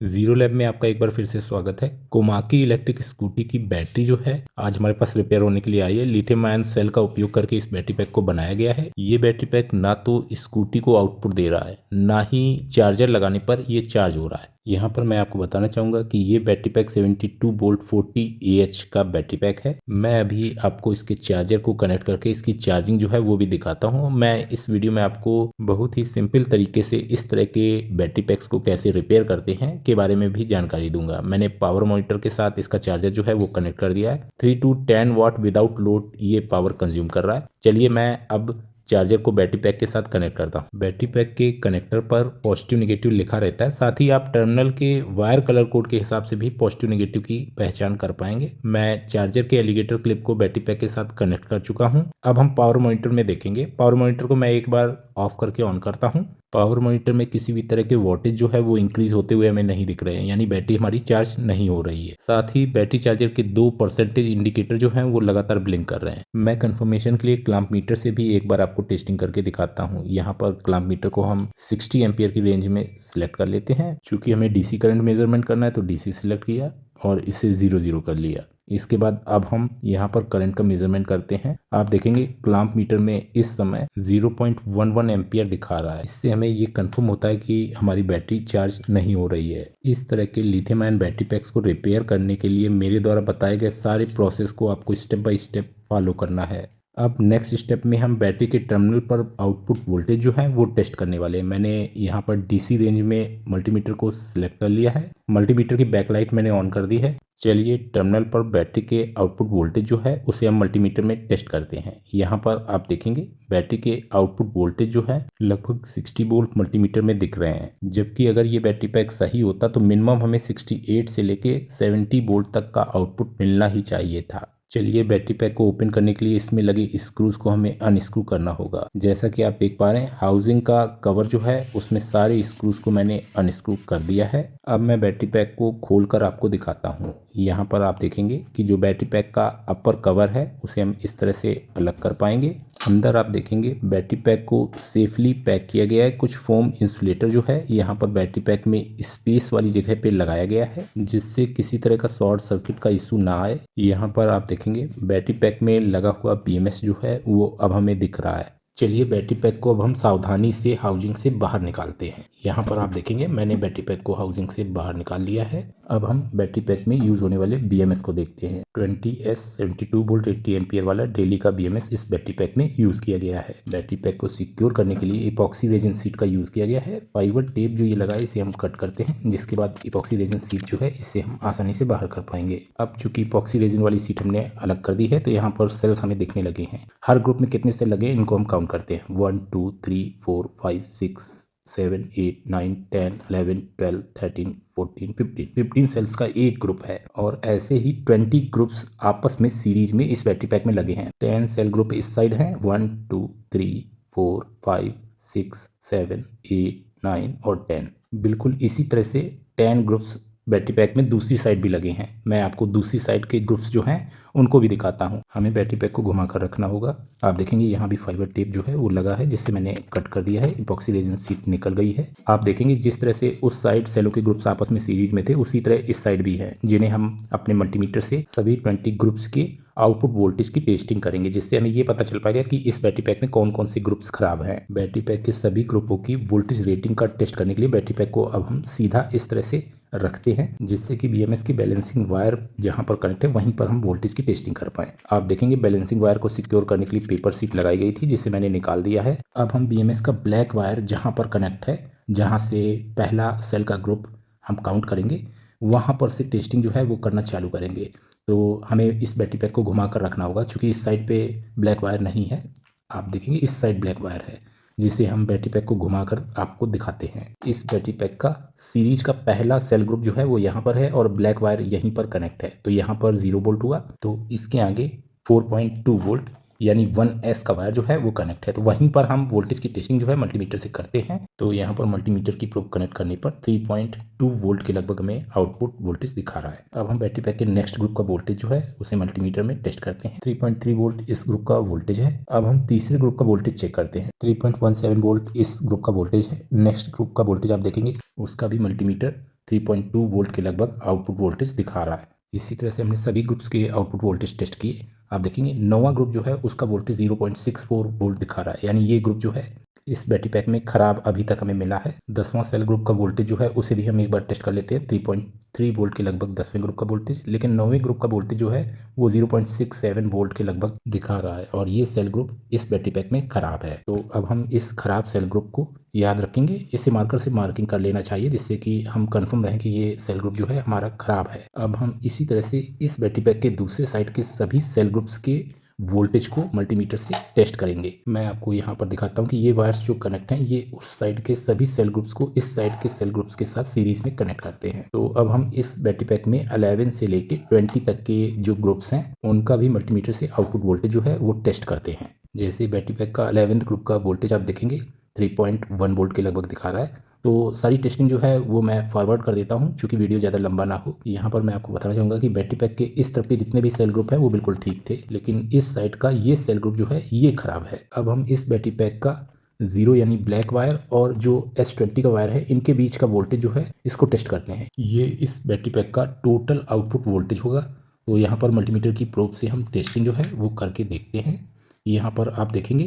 Zero lab में आपका एक बार फिर से स्वागत है। कोमाकी इलेक्ट्रिक स्कूटी की बैटरी जो है आज हमारे पास रिपेयर होने के लिए आई है। लिथियम आयन सेल का उपयोग करके इस बैटरी पैक को बनाया गया है। ये बैटरी पैक ना तो स्कूटी को आउटपुट दे रहा है, ना ही चार्जर लगाने पर ये चार्ज हो रहा है। यहाँ पर मैं आपको बताना चाहूँगा कि ये बैटरी पैक 72 वोल्ट 40 AH का बैटरी पैक है। मैं अभी आपको इसके चार्जर को कनेक्ट करके इसकी चार्जिंग जो है वो भी दिखाता हूँ। मैं इस वीडियो में आपको बहुत ही सिंपल तरीके से इस तरह के बैटरी पैक्स को कैसे रिपेयर करते हैं के बारे में भी जानकारी दूंगा। मैंने पावर मॉनिटर के साथ इसका चार्जर जो है वो कनेक्ट कर दिया है। 3 to 10 वाट विदाउट लोड ये पावर कंज्यूम कर रहा है। चलिए मैं अब चार्जर को बैटरी पैक के साथ कनेक्ट करता हूँ। बैटरी पैक के कनेक्टर पर पॉजिटिव नेगेटिव लिखा रहता है। साथ ही आप टर्मिनल के वायर कलर कोड के हिसाब से भी पॉजिटिव नेगेटिव की पहचान कर पाएंगे। मैं चार्जर के एलिगेटर क्लिप को बैटरी पैक के साथ कनेक्ट कर चुका हूँ। अब हम पावर मॉनिटर में देखेंगे। पावर मॉनिटर को मैं एक बार ऑफ करके ऑन करता हूँ। पावर मॉनिटर में किसी भी तरह के वोल्टेज जो है वो इंक्रीज होते हुए हमें नहीं दिख रहे हैं, यानी बैटरी हमारी चार्ज नहीं हो रही है। साथ ही बैटरी चार्जर के 2% इंडिकेटर जो हैं वो लगातार ब्लिंक कर रहे हैं। मैं कंफर्मेशन के लिए क्लैंप मीटर से भी एक बार आपको टेस्टिंग करके दिखाता हूँ। यहाँ पर क्लैंप मीटर को हम 60 एम्पियर की रेंज में सिलेक्ट कर लेते हैं। चूंकि हमें डीसी करंट मेजरमेंट करना है तो डीसी सिलेक्ट किया और इसे 0 कर लिया। इसके बाद अब हम यहाँ पर करंट का मेजरमेंट करते हैं। आप देखेंगे क्लैंप मीटर में इस समय 0.11 एम्पियर दिखा रहा है। इससे हमें ये कंफर्म होता है कि हमारी बैटरी चार्ज नहीं हो रही है। इस तरह के लिथियम आयन बैटरी पैक्स को रिपेयर करने के लिए मेरे द्वारा बताए गए सारे प्रोसेस को आपको स्टेप बाय स्टेप फॉलो करना है। अब नेक्स्ट स्टेप में हम बैटरी के टर्मिनल पर आउटपुट वोल्टेज जो है वो टेस्ट करने वाले हैं। मैंने यहाँ पर डीसी रेंज में मल्टीमीटर को सिलेक्ट कर लिया है। मल्टीमीटर की बैकलाइट मैंने ऑन कर दी है। चलिए टर्मिनल पर बैटरी के आउटपुट वोल्टेज जो है उसे हम मल्टीमीटर में टेस्ट करते हैं। यहाँ पर आप देखेंगे बैटरी के आउटपुट वोल्टेज जो है लगभग 60 वोल्ट मल्टीमीटर में दिख रहे हैं। जबकि अगर ये बैटरी पैक सही होता तो मिनिमम हमें 68 से लेके 70 वोल्ट तक का आउटपुट मिलना ही चाहिए था। चलिए बैटरी पैक को ओपन करने के लिए इसमें लगे स्क्रूज को हमें अनस्क्रू करना होगा। जैसा कि आप देख पा रहे हैं हाउसिंग का कवर जो है उसमें सारे स्क्रूज को मैंने अनस्क्रू कर दिया है। अब मैं बैटरी पैक को खोलकर आपको दिखाता हूँ। यहाँ पर आप देखेंगे कि जो बैटरी पैक का अपर कवर है उसे हम इस तरह से अलग कर पाएंगे। अंदर आप देखेंगे बैटरी पैक को सेफली पैक किया गया है। कुछ फोम इंसुलेटर जो है यहाँ पर बैटरी पैक में स्पेस वाली जगह पे लगाया गया है, जिससे किसी तरह का शॉर्ट सर्किट का इशू ना आए। यहाँ पर आप देखेंगे बैटरी पैक में लगा हुआ BMS जो है वो अब हमें दिख रहा है। चलिए बैटरी पैक को अब हम सावधानी से हाउसिंग से बाहर निकालते हैं। यहाँ पर आप देखेंगे मैंने बैटरी पैक को हाउसिंग से बाहर निकाल लिया है। अब हम बैटरी पैक में यूज होने वाले BMS को देखते हैं। 20S 72 वोल्ट 80 एम्पियर वाला डेली का BMS इस बैटरी पैक में यूज किया गया है। बैटरी पैक को सिक्योर करने के लिए इपॉक्सी रेजिन शीट का यूज किया गया है। फाइबर टेप जो ये लगा है इसे हम कट करते हैं, जिसके बाद इपॉक्सी रेजिन शीट जो है इससे हम आसानी से बाहर कर पाएंगे। अब चूंकि इपॉक्सी रेजिन वाली शीट हमने अलग कर दी है तो यहाँ पर सेल्स हमें दिखने लगे हैं। हर ग्रुप में कितने सेल लगे इनको हम काउंट करते हैं। 1 2 3 4 5 6 7 8 9 10 11 12 13 14 15 सेल्स का एक ग्रुप है। और ऐसे ही 20 ग्रुप्स आपस में सीरीज में इस बैटरी पैक में लगे हैं। 10 सेल ग्रुप इस साइड हैं, 1 2 3 4 5 6 7 8 9 और 10। बिल्कुल इसी तरह से 10 ग्रुप्स बैटरी पैक में दूसरी साइड भी लगे हैं। मैं आपको दूसरी साइड के ग्रुप्स जो हैं उनको भी दिखाता हूं। हमें बैटरी पैक को घुमा कर रखना होगा। आप देखेंगे यहाँ भी फाइबर टेप जो है वो लगा है, जिससे मैंने कट कर दिया है। इपॉक्सी रेजिन शीट निकल गई है। आप देखेंगे जिस तरह से उस साइड सेलों के ग्रुप्स आपस में सीरीज में थे उसी तरह इस साइड भी है, जिन्हें हम अपने मल्टीमीटर से सभी 20 ग्रुप्स के आउटपुट वोल्टेज की टेस्टिंग करेंगे, जिससे हमें ये पता चल पाएगा कि इस बैटरी पैक में कौन कौन से ग्रुप्स खराब हैं। बैटरी पैक के सभी ग्रुपों की वोल्टेज रेटिंग का टेस्ट करने के लिए बैटरी पैक को अब हम सीधा इस तरह से रखते हैं, जिससे कि BMS की बैलेंसिंग वायर जहां पर कनेक्ट है वहीं पर हम वोल्टेज की टेस्टिंग कर पाएं। आप देखेंगे बैलेंसिंग वायर को सिक्योर करने के लिए पेपर शीट लगाई गई थी, जिसे मैंने निकाल दिया है। अब हम BMS का ब्लैक वायर जहां पर कनेक्ट है, जहां से पहला सेल का ग्रुप हम काउंट करेंगे, वहां पर से टेस्टिंग जो है वो करना चालू करेंगे। तो हमें इस बैटरी पैक को घुमा कर रखना होगा, क्योंकि इस साइड पे ब्लैक वायर नहीं है। आप देखेंगे इस साइड ब्लैक वायर है, जिसे हम बैटरी पैक को घुमाकर आपको दिखाते हैं। इस बैटरी पैक का सीरीज का पहला सेल ग्रुप जो है वो यहाँ पर है और ब्लैक वायर यहीं पर कनेक्ट है, तो यहाँ पर 0 वोल्ट हुआ। तो इसके आगे 4.2 वोल्ट यानी 1S का वायर जो है वो कनेक्ट है, तो वहीं पर हम वोल्टेज की टेस्टिंग जो है मल्टीमीटर से करते हैं। तो यहाँ पर मल्टीमीटर की प्रोब कनेक्ट करने पर 3.2 वोल्ट के लगभग हमें आउटपुट वोल्टेज दिखा रहा है। अब हम बैटरी पैक के नेक्स्ट ग्रुप का वोल्टेज जो है उसे मल्टीमीटर में टेस्ट करते हैं। 3.3 वोल्ट इस ग्रुप का वोल्टेज है। अब हम तीसरे ग्रुप का वोल्टेज चेक करते हैं। 3.17 वोल्ट इस ग्रुप का वोल्टेज है। नेक्स्ट ग्रुप का वोल्टेज आप देखेंगे उसका भी मल्टीमीटर 3.2 वोल्ट के लगभग आउटपुट वोल्टेज दिखा रहा है। इसी तरह से हमने सभी ग्रुप्स के आउटपुट वोल्टेज टेस्ट किए। आप देखेंगे 9वां ग्रुप जो है उसका वोल्टेज 0.64 वोल्ट दिखा रहा है, यानी ये ग्रुप जो है इस बैटरी पैक में खराब अभी तक हमें मिला है। 10वां सेल ग्रुप का वोल्टेज जो है उसे भी हम एक बार टेस्ट कर लेते हैं, 3.3 वोल्ट के लगभग 10वें ग्रुप का वोल्टेज, लेकिन 9वें ग्रुप का वोल्टेज जो है वो 0.67 वोल्ट के लगभग दिखा रहा है और ये सेल ग्रुप इस बैटरी पैक में खराब है। तो अब हम इस खराब सेल ग्रुप को याद रखेंगे, इसे मार्कर से मार्किंग कर लेना चाहिए जिससे कि हम कंफर्म रहें कि ये सेल ग्रुप जो है हमारा खराब है। अब हम इसी तरह से इस बैटरी पैक के दूसरे साइड के सभी सेल ग्रुप्स के वोल्टेज को मल्टीमीटर से टेस्ट करेंगे। मैं आपको यहाँ पर दिखाता हूँ कि ये वायर्स जो कनेक्ट हैं ये उस साइड के सभी सेल ग्रुप्स को इस साइड के सेल ग्रुप्स के साथ सीरीज में कनेक्ट करते हैं। तो अब हम इस बैटरी पैक में 11 से लेके 20 तक के जो ग्रुप्स हैं उनका भी मल्टीमीटर से आउटपुट वोल्टेज जो है वो टेस्ट करते हैं। जैसे बैटरी पैक का 11th ग्रुप का वोल्टेज आप देखेंगे 3.1 वोल्ट के लगभग दिखा रहा है। तो सारी टेस्टिंग जो है वो मैं फॉरवर्ड कर देता हूँ क्योंकि वीडियो ज़्यादा लंबा ना हो। यहाँ पर मैं आपको बताना चाहूँगा कि बैटरी पैक के इस तरफ के जितने भी सेल ग्रुप हैं वो बिल्कुल ठीक थे, लेकिन इस साइड का ये सेल ग्रुप जो है ये खराब है। अब हम इस बैटरी पैक का 0 यानी ब्लैक वायर और जो S20 का वायर है इनके बीच का वोल्टेज जो है इसको टेस्ट करते हैं। ये इस बैटरी पैक का टोटल आउटपुट वोल्टेज होगा। तो यहाँ पर मल्टीमीटर की प्रोब से हम टेस्टिंग जो है वो करके देखते हैं। यहाँ पर आप देखेंगे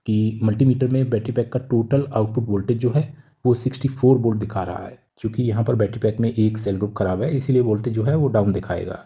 कि मल्टीमीटर में बैटरी पैक का टोटल आउटपुट वोल्टेज जो है वो 64 वोल्ट दिखा रहा है। क्योंकि यहाँ पर बैटरी पैक में एक सेल ग्रुप खराब है इसीलिए वोल्टेज जो है वो डाउन दिखाएगा।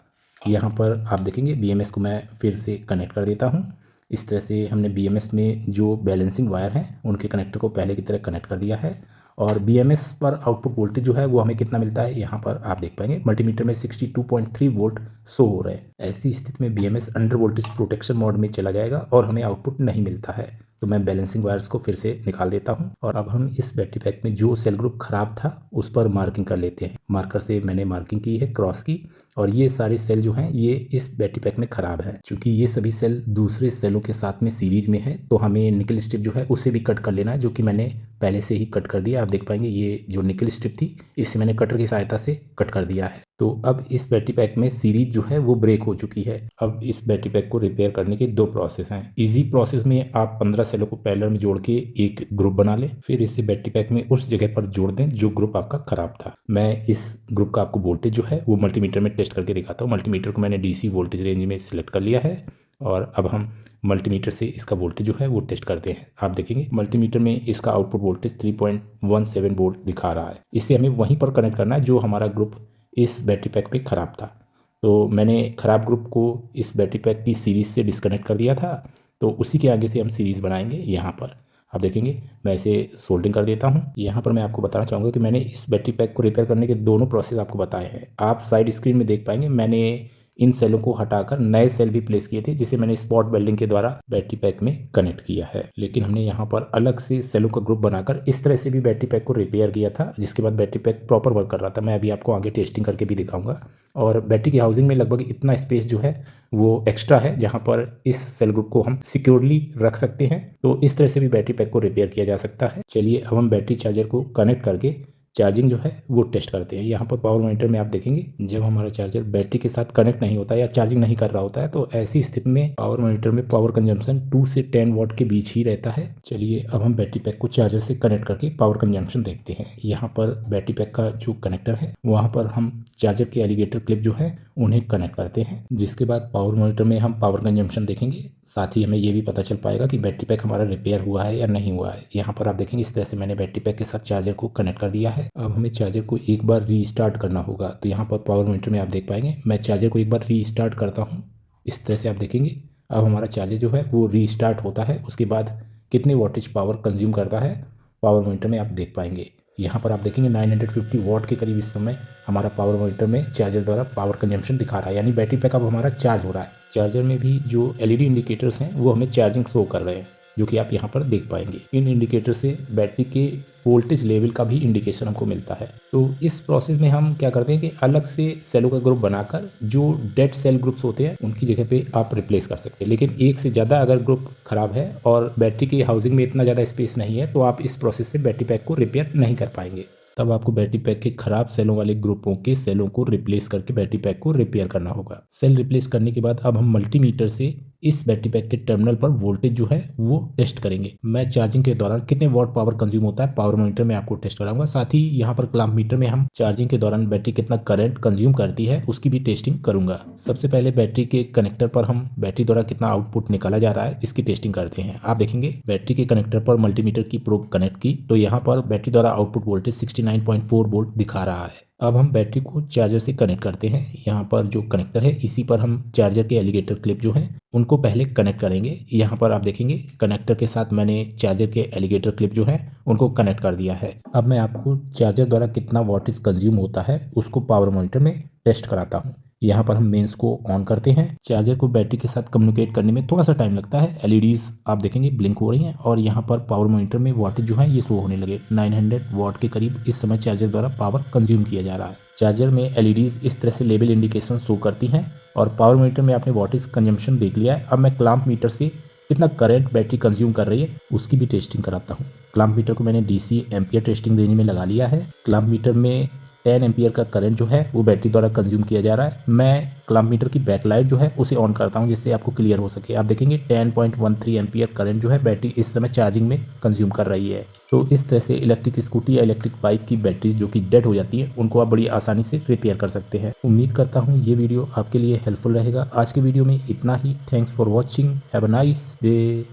यहाँ पर आप देखेंगे BMS को मैं फिर से कनेक्ट कर देता हूँ। इस तरह से हमने BMS में जो बैलेंसिंग वायर हैं उनके कनेक्टर को पहले की तरह कनेक्ट कर दिया है और BMS पर आउटपुट वोल्टेज जो है वो हमें कितना मिलता है यहाँ पर आप देख पाएंगे मल्टीमीटर में 62.3 वोल्ट शो हो रहे हैं। ऐसी स्थिति में BMS under voltage protection mode में चला जाएगा और हमें आउटपुट नहीं मिलता है। तो मैं बैलेंसिंग वायर्स को फिर से निकाल देता हूं और अब हम इस बैटरी पैक में जो सेल ग्रुप खराब था उस पर मार्किंग कर लेते हैं। मार्कर से मैंने मार्किंग की है क्रॉस की और ये सारे सेल जो हैं ये इस बैटरी पैक में खराब है। क्योंकि ये सभी सेल दूसरे सेलों के साथ में सीरीज में है तो हमें निकल स्ट्रिप जो है उसे भी कट कर लेना है, जो कि मैंने पहले से ही कट कर दिया। आप देख पाएंगे ये जो निकल स्ट्रिप थी इसे मैंने कटर की सहायता से कट कर दिया है। तो अब इस बैटरी पैक में सीरीज जो है वो ब्रेक हो चुकी है। अब इस बैटरी पैक को रिपेयर करने के दो प्रोसेस हैं। इजी प्रोसेस में आप 15 सेलों को पैरेलल में जोड़ के एक ग्रुप बना लें, फिर इसे बैटरी पैक में उस जगह पर जोड़ दें जो ग्रुप आपका खराब था। मैं इस ग्रुप का आपको वोल्टेज जो है वो मल्टीमीटर में टेस्ट करके दिखाता हूँ। मल्टीमीटर को मैंने DC वोल्टेज रेंज में सिलेक्ट कर लिया है और अब हम मल्टीमीटर से इसका वोल्टेज जो है वो टेस्ट करते हैं। आप देखेंगे मल्टीमीटर में इसका आउटपुट वोल्टेज 3.17 वोल्ट दिखा रहा है। इसे हमें वहीं पर कनेक्ट करना है जो हमारा ग्रुप इस बैटरी पैक पे ख़राब था। तो मैंने ख़राब ग्रुप को इस बैटरी पैक की सीरीज़ से डिस्कनेक्ट कर दिया था, तो उसी के आगे से हम सीरीज़ बनाएंगे। यहाँ पर आप देखेंगे मैं इसे सोल्डिंग कर देता हूँ। यहाँ पर मैं आपको बताना चाहूँगा कि मैंने इस बैटरी पैक को रिपेयर करने के दोनों प्रोसेस आपको बताए हैं। आप साइड स्क्रीन में देख पाएंगे मैंने इन सेलों को हटाकर नए सेल भी प्लेस किए थे जिसे मैंने स्पॉट वेल्डिंग के द्वारा बैटरी पैक में कनेक्ट किया है। लेकिन हमने यहाँ पर अलग से सेलों का ग्रुप बनाकर इस तरह से भी बैटरी पैक को रिपेयर किया था, जिसके बाद बैटरी पैक प्रॉपर वर्क कर रहा था। मैं अभी आपको आगे टेस्टिंग करके भी दिखाऊंगा। और बैटरी की हाउसिंग में लगभग इतना स्पेस जो है वो एक्स्ट्रा है जहाँ पर इस सेल ग्रुप को हम सिक्योरली रख सकते हैं। तो इस तरह से भी बैटरी पैक को रिपेयर किया जा सकता है। चलिए अब हम बैटरी चार्जर को कनेक्ट करके चार्जिंग जो है वो टेस्ट करते हैं। यहाँ पर पावर मॉनिटर में आप देखेंगे जब हमारा चार्जर बैटरी के साथ कनेक्ट नहीं होता है या चार्जिंग नहीं कर रहा होता है तो ऐसी स्थिति में पावर मॉनिटर में पावर कंजम्पशन 2 से 10 वाट के बीच ही रहता है। चलिए अब हम बैटरी पैक को चार्जर से कनेक्ट करके पावर कंजम्पशन देखते हैं। यहाँ पर बैटरी पैक का जो कनेक्टर है वहाँ पर हम चार्जर के एलिगेटर क्लिप जो है उन्हें कनेक्ट करते हैं, जिसके बाद पावर मॉनिटर में हम पावर कंजम्पशन देखेंगे। साथ ही हमें ये भी पता चल पाएगा कि बैटरी पैक हमारा रिपेयर हुआ है या नहीं हुआ है। यहाँ पर आप देखेंगे इस तरह से मैंने बैटरी पैक के साथ चार्जर को कनेक्ट कर दिया है। अब हमें चार्जर को एक बार रीस्टार्ट करना होगा। तो यहाँ पर पावर मॉनिटर में आप देख पाएंगे मैं चार्जर को एक बार रीस्टार्ट करता हूँ। इस तरह से आप देखेंगे अब हमारा चार्जर जो है वो रीस्टार्ट होता है। उसके बाद कितने वोल्टेज पावर कंज्यूम करता है पावर मॉनिटर में आप देख पाएंगे। यहाँ पर आप देखेंगे 950 वाट के करीब इस समय हमारा पावर मॉनिटर में चार्जर द्वारा पावर कंजम्पशन दिखा रहा है, यानी बैटरी पैक अब हमारा चार्ज हो रहा है। चार्जर में भी जो एलईडी इंडिकेटर्स हैं वो हमें चार्जिंग शो कर रहे हैं, जो कि आप यहाँ पर देख पाएंगे। इन इंडिकेटर से बैटरी के वोल्टेज लेवल का भी इंडिकेशन हमको मिलता है। तो इस प्रोसेस में हम क्या करते हैं कि अलग से सेलों का ग्रुप बनाकर जो डेड सेल ग्रुप्स होते हैं उनकी जगह पे आप रिप्लेस कर सकते हैं। लेकिन एक से ज़्यादा अगर ग्रुप खराब है और बैटरी की हाउसिंग में इतना ज़्यादा स्पेस नहीं है तो आप इस प्रोसेस से बैटरी पैक को रिपेयर नहीं कर पाएंगे। तब आपको बैटरी पैक के खराब सेलों वाले ग्रुपों के सेलों को रिप्लेस करके बैटरी पैक को रिपेयर करना होगा। सेल रिप्लेस करने के बाद अब हम मल्टीमीटर से इस बैटरी पैक के टर्मिनल पर वोल्टेज जो है वो टेस्ट करेंगे। मैं चार्जिंग के दौरान कितने वॉट पावर कंज्यूम होता है पावर मॉनिटर में आपको टेस्ट कराऊंगा। साथ ही यहाँ पर क्लैंप मीटर में हम चार्जिंग के दौरान बैटरी कितना करंट कंज्यूम करती है उसकी भी टेस्टिंग करूंगा। सबसे पहले बैटरी के कनेक्टर पर हम बैटरी द्वारा कितना आउटपुट निकाला जा रहा है इसकी टेस्टिंग करते हैं। आप देखेंगे बैटरी के कनेक्टर पर मल्टीमीटर की प्रोब कनेक्ट की तो यहाँ पर बैटरी द्वारा आउटपुट वोल्टेज 69.4 वोल्ट दिखा रहा है। अब हम बैटरी को चार्जर से कनेक्ट करते हैं। यहाँ पर जो कनेक्टर है इसी पर हम चार्जर के एलिगेटर क्लिप जो है उनको पहले कनेक्ट करेंगे। यहाँ पर आप देखेंगे कनेक्टर के साथ मैंने चार्जर के एलिगेटर क्लिप जो है उनको कनेक्ट कर दिया है। अब मैं आपको चार्जर द्वारा कितना वॉटेज कंज्यूम होता है उसको पावर मॉनिटर में टेस्ट कराता हूँ। यहाँ पर हम मेंस को ऑन करते हैं। चार्जर को बैटरी के साथ कम्युनिकेट करने में थोड़ा सा टाइम लगता है। एलईडीज आप देखेंगे ब्लिंक हो रही हैं और यहाँ पर पावर मॉनिटर में वॉटेज जो है ये शो होने लगे। 900 वॉट के करीब इस समय चार्जर द्वारा पावर कंज्यूम किया जा रहा है। चार्जर में एलईडीज इस तरह से लेवल इंडिकेशन शो करती हैं और पावर मीटर में आपने वॉटेज कंजम्पशन देख लिया है। अब मैं क्लैंप मीटर से कितना करंट बैटरी कंज्यूम कर रही है उसकी भी टेस्टिंग कराता हूँ। क्लैंप मीटर को मैंने डीसी एम्पियर टेस्टिंग रेंज में लगा लिया है। क्लैंप मीटर में 10 एम्पियर का करंट जो है वो बैटरी द्वारा कंज्यूम किया जा रहा है। मैं क्लैंप मीटर की बैकलाइट जो है उसे ऑन करता हूं जिससे आपको क्लियर हो सके। आप देखेंगे 10.13 एम्पियर करंट जो है बैटरी इस समय चार्जिंग में कंज्यूम कर रही है। तो इस तरह से इलेक्ट्रिक स्कूटी या इलेक्ट्रिक बाइक की बैटरीज जो कि डेड हो जाती है उनको आप बड़ी आसानी से रिपेयर कर सकते हैं। उम्मीद करता हूँ ये वीडियो आपके लिए हेल्पफुल रहेगा। आज के वीडियो में इतना ही। Thanks for watching. Have a nice day.